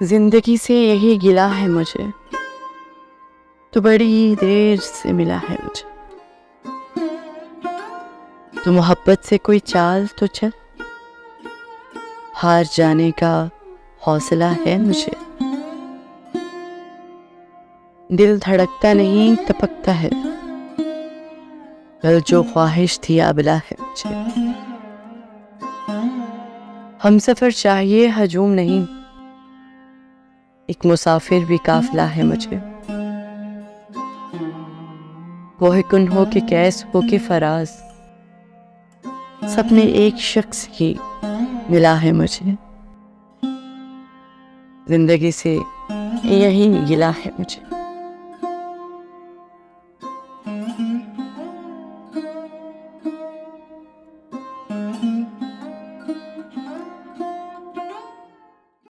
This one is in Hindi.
जिंदगी से यही गिला है मुझे, तो बड़ी देर से मिला है मुझे। तो मोहब्बत से कोई चाल तो चल, हार जाने का हौसला है मुझे। दिल धड़कता नहीं तपकता है, कल जो ख्वाहिश थी अबला है मुझे। हम सफर चाहिए हजूम नहीं, एक मुसाफिर भी काफिला है मुझे। कोह कुन हो के कैस हो के फराज, सपने एक शख्स ही मिला है मुझे। जिंदगी से यही गिला है मुझे।